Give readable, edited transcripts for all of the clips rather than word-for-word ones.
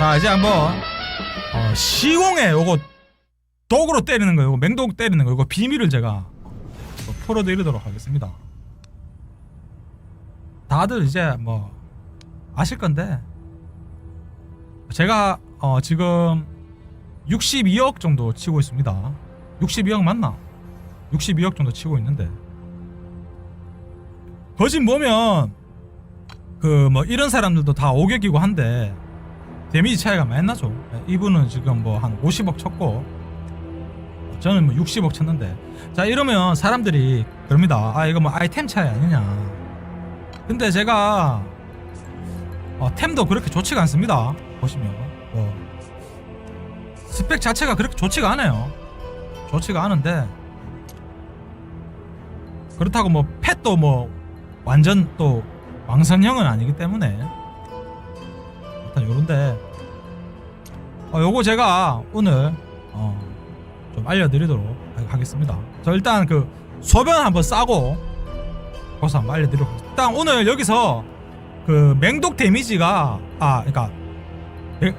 자 이제 한번 시공에 요거 독으로 때리는 거, 요거 맹독 때리는 거, 요거 비밀을 제가 풀어드리도록 하겠습니다. 다들 이제 뭐 아실 건데 제가 지금 62억 정도 치고 있습니다. 62억 맞나? 62억 정도 치고 있는데 거진 보면 그 뭐 이런 사람들도 다 5격이고 한데 데미지 차이가 많이 나죠. 이분은 지금 뭐 한 50억 쳤고 저는 뭐 60억 쳤는데, 자 이러면 사람들이 그럽니다. 아 이거 뭐 아이템 차이 아니냐. 근데 제가 템도 그렇게 좋지가 않습니다. 보시면 스펙 자체가 그렇게 좋지가 않아요. 좋지가 않은데 그렇다고 뭐 펫도 뭐 완전 또 왕선형은 아니기 때문에 일단 요런데 요거 제가 오늘 좀 알려드리도록 하겠습니다. 저 일단 그 소변 한번 싸고 거기서 한번 알려드리도록 하겠습니다. 일단 오늘 여기서 그 맹독 데미지가 그러니까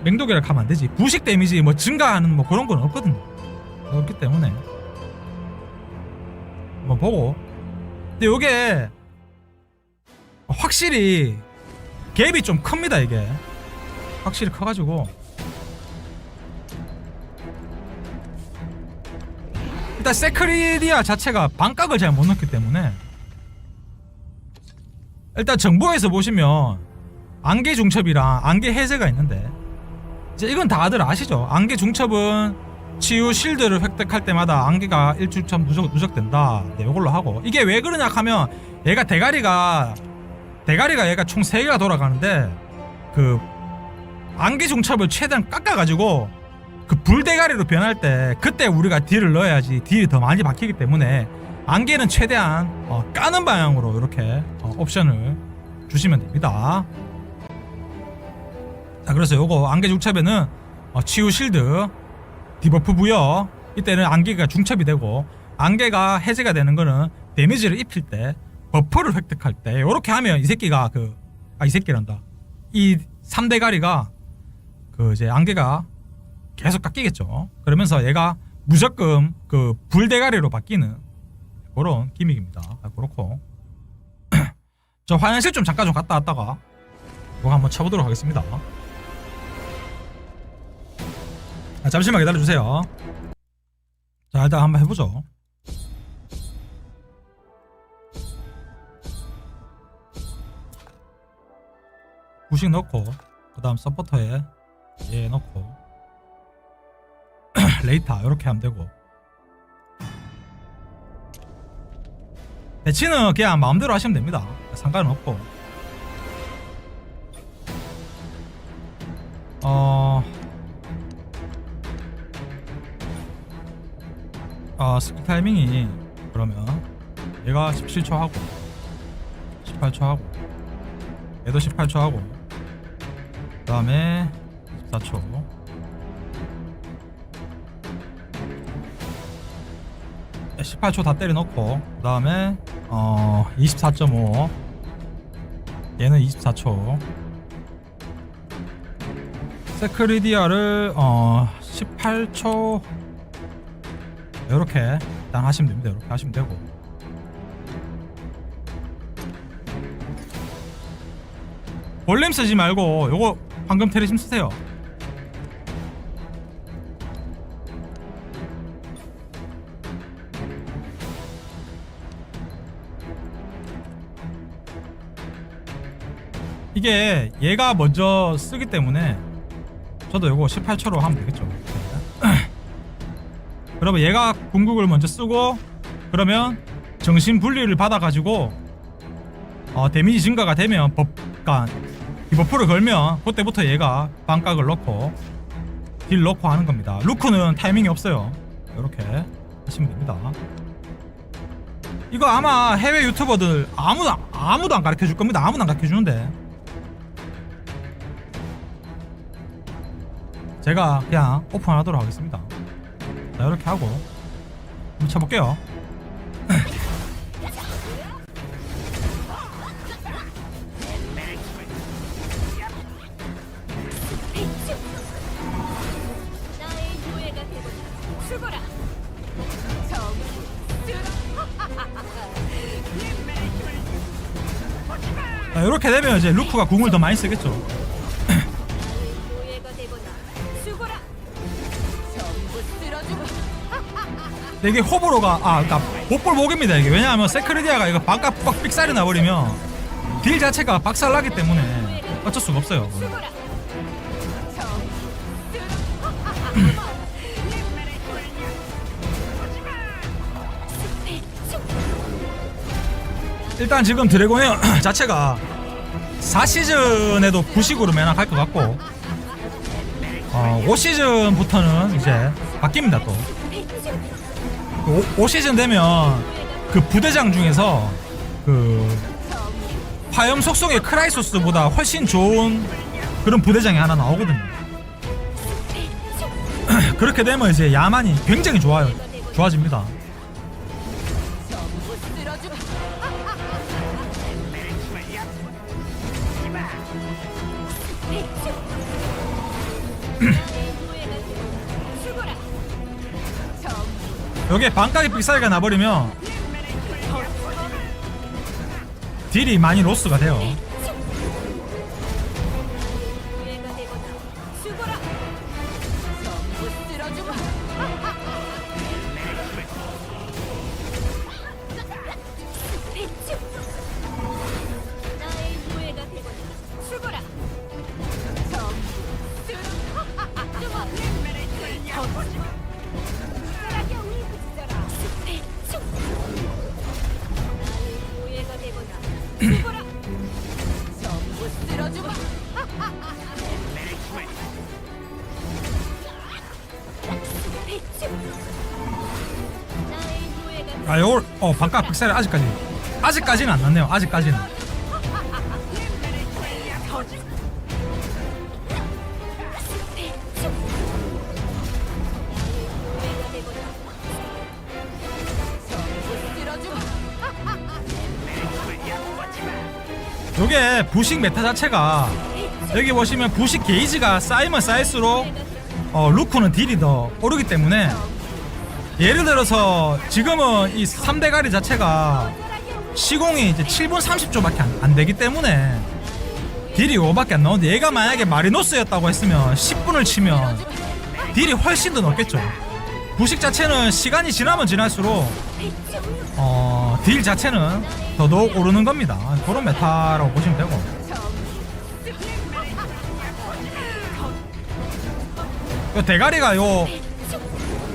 맹독이라 하면 안 되지, 부식 데미지 뭐 증가하는 뭐 그런 건 없거든요. 없기 때문에 한번 보고. 근데 요게 확실히 갭이 좀 큽니다. 이게 확실히 커가지고 일단 세크리디아 자체가 반각을 잘 못 넣기 때문에 일단 정보에서 보시면 안개 중첩이랑 안개 해제가 있는데 이제 이건 다들 아시죠? 안개 중첩은 치유 실드를 획득할 때마다 안개가 1주첩 누적된다. 네, 이걸로 하고, 이게 왜 그러냐 하면 얘가 대가리가 얘가 총 3개가 돌아가는데 그 안개 중첩을 최대한 깎아가지고 그 불대가리로 변할 때 그때 우리가 딜을 넣어야지 딜이 더 많이 박히기 때문에 안개는 최대한 까는 방향으로 이렇게 옵션을 주시면 됩니다. 자 그래서 요거 안개 중첩에는 치유 실드, 디버프 부여, 이때는 안개가 중첩이 되고, 안개가 해제가 되는 거는 데미지를 입힐 때, 버프를 획득할 때 요렇게 하면 이 새끼가 이 새끼란다, 이 3대가리가 그 이제 안개가 계속 깎이겠죠. 그러면서 얘가 무조건 그 불대가리로 바뀌는 그런 기믹입니다. 그렇고 저 화장실 좀 잠깐 좀 갔다 왔다가 이거 한번 쳐보도록 하겠습니다. 잠시만 기다려주세요. 자 일단 한번 해보죠. 부식 넣고 그 다음 서포터에 얘 넣고 레이타 이렇게 하면 되고, 배치는 그냥 마음대로 하시면 됩니다. 상관은 없고 스킬 타이밍이 그러면 얘가 17초 하고 18초 하고 얘도 18초 하고 그 다음에 14초, 네, 18초 다 때려 넣고 그 다음에 24.5 얘는 24초, 세크리디아를 18초 이렇게 일단 하시면 됩니다. 이렇게 하시면 되고, 볼륨 쓰지 말고 요거 황금 테리심 쓰세요. 이게 얘가 먼저 쓰기 때문에 저도 요거 18초로 하면 되겠죠. 그러면 얘가 궁극을 먼저 쓰고 그러면 정신 분리를 받아가지고 데미지 증가가 되면 디버프를 걸면 그때부터 얘가 반각을 넣고 딜 넣고 하는 겁니다. 루크는 타이밍이 없어요. 이렇게 하시면 됩니다. 이거 아마 해외 유튜버들 아무도 안 가르쳐 줄 겁니다. 아무도 안 가르쳐 주는데 제가 그냥 오픈하도록 하겠습니다. 자 이렇게 하고 한번 쳐볼게요. 이렇게 되면 이제 루크가 궁을 더 많이 쓰겠죠. 노예가 되거나 죽어라. 전부 쓸어주마. 근데 이게 호불호가 그러니까 복불복입니다 이게. 왜냐하면 세크리디아가 이거 반값 빡 삑살이 나버리면 딜 자체가 박살나기 때문에 어쩔 수가 없어요. 죽어라. 일단 지금 드래곤웨어 자체가 4시즌에도 부식으로 매락할 것 같고 5시즌부터는 이제 바뀝니다 또. 5시즌 되면 그 부대장 중에서 그 화염 속성의 크라이소스보다 훨씬 좋은 그런 부대장이 하나 나오거든요. 그렇게 되면 이제 야만이 굉장히 좋아집니다. 전부 쓸어주마. 죽어라. 여기에 반가기 삑사리가 나버리면 딜이 많이 로스가 돼요. 노예가 되거나 죽어라. 전부 쓸어주마. 나의 노예가 되거나 죽어라. 전부 쓸어주마. 숟가락에 우리 붙여라. 나의 노예가 되거나 죽어라. 전부 쓸어주마. 나의 노예가 요걸 반가기 삑사리 아직까지는 안 났네요. 아직까지는. 노예가 되거나 전부 쓸어주마. 요게 부식 메타 자체가 여기 보시면 부식 게이지가 쌓이면 쌓일수록 루크는 딜이 더 오르기 때문에 예를 들어서 지금은 이 3대가리 자체가 시공이 이제 7분 30초밖에 안 되기 때문에 딜이 5밖에 안 나오는데 얘가 만약에 마리노스였다고 했으면 10분을 치면 딜이 훨씬 더 높겠죠. 부식 자체는 시간이 지나면 지날수록 딜 자체는 더더욱 오르는 겁니다. 그런 메타라고 보시면 되고. 요 대가리가 요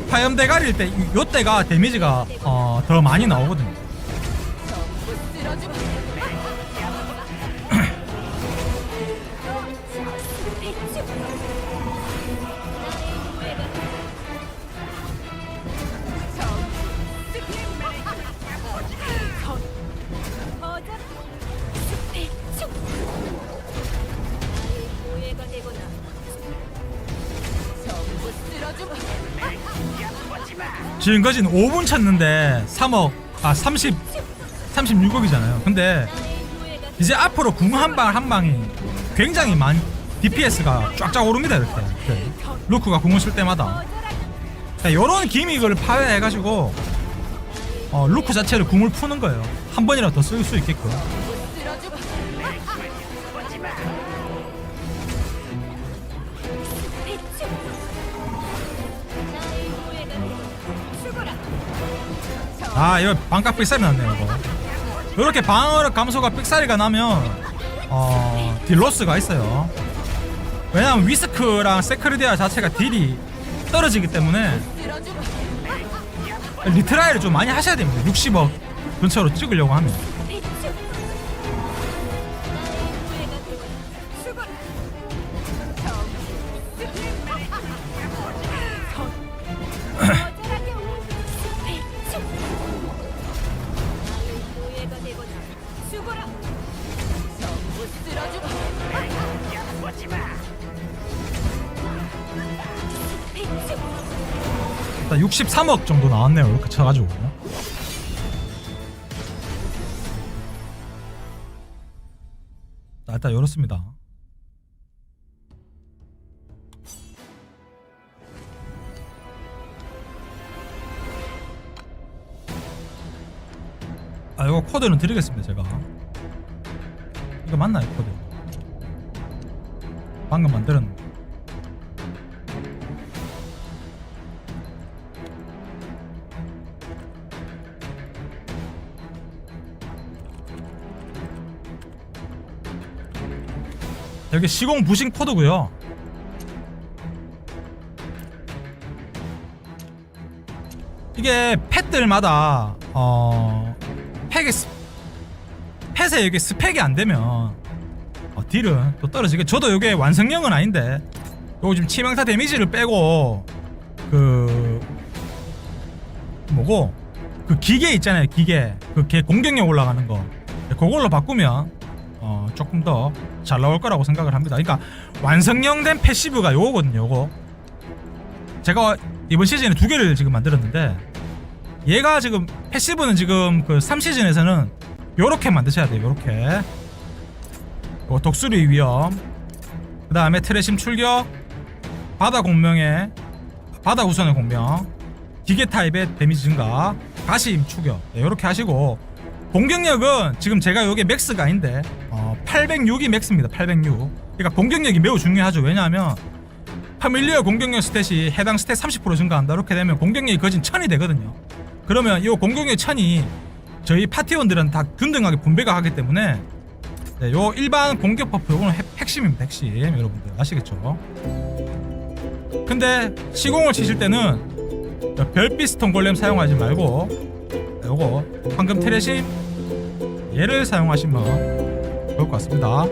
화염 대가리일 때 요 때가 데미지가 더 많이 나오거든요. 전부 쓸어주마. 노예가 되거나 전부 쓸어주마. 지금까지는 5분 쳤는데 36억이잖아요. 근데 이제 앞으로 궁 한 방이 굉장히 많이 DPS가 쫙쫙 오릅니다. 이렇게 루크가 궁을 쓸 때마다 이런 기믹을 파괴해가지고 루크 자체를 궁을 푸는 거예요. 한 번이라도 더 쓸 수 있게끔. 쓸어주마. 나의 노예가 되거나 죽어라. 이거 반값 삑살이 났네요. 이거 이렇게 방어력 감소가 삑사리가 나면 딜로스가 있어요. 왜냐면 위스크랑 세크리디아 자체가 딜이 떨어지기 때문에 쓸어주마. 리트라이를 좀 많이 하셔야 됩니다. 60억 근처로 찍으려고 하면. 일단 63억 정도 나왔네요. 이렇게 쳐가지고. 일단 이렇습니다. 이거 코드는 드리겠습니다. 제가 이거 맞나요 코드? 방금 만들었는데. 여기 시공 부신 코드고요. 이게 팻들마다 팻에 이게 스펙이 안 되면 딜은 또 떨어지게. 저도 이게 완성형은 아닌데 요거 지금 치명타 데미지를 빼고 그 뭐고 그 기계 있잖아요. 기계 걔 공격력 올라가는 거 그걸로 바꾸면 조금 더 잘 나올 거라고 생각을 합니다. 그러니까 완성형 된 패시브가 요거거든요. 요거 제가 이번 시즌에 2개를 지금 만들었는데 얘가 지금 패시브는 지금 그 3시즌에서는 요렇게 만드셔야 돼요. 요렇게 독수리 위험, 그 다음에 트레심 출격, 바다 공명의 바다 우선의 공명, 기계 타입의 데미지 증가, 가심 추격, 요렇게 하시고 공격력은 지금 제가 요게 맥스가 아닌데 806이 맥스입니다. 806. 그러니까 공격력이 매우 중요하죠. 왜냐하면 파밀리어 공격력 스탯이 해당 스탯 30% 증가한다. 이렇게 되면 공격력이 거진 1000이 되거든요. 그러면 이 공격력 1000이 저희 파티원들은 다 균등하게 분배가 하기 때문에 네, 요 일반 공격 버프 요거는 핵심입니다. 핵심. 여러분들 아시겠죠? 근데 시공을 치실 때는 별빛 스톤 골렘 사용하지 말고 요거 황금 테레심 얘를 사용하시면 좋을 것 같습니다.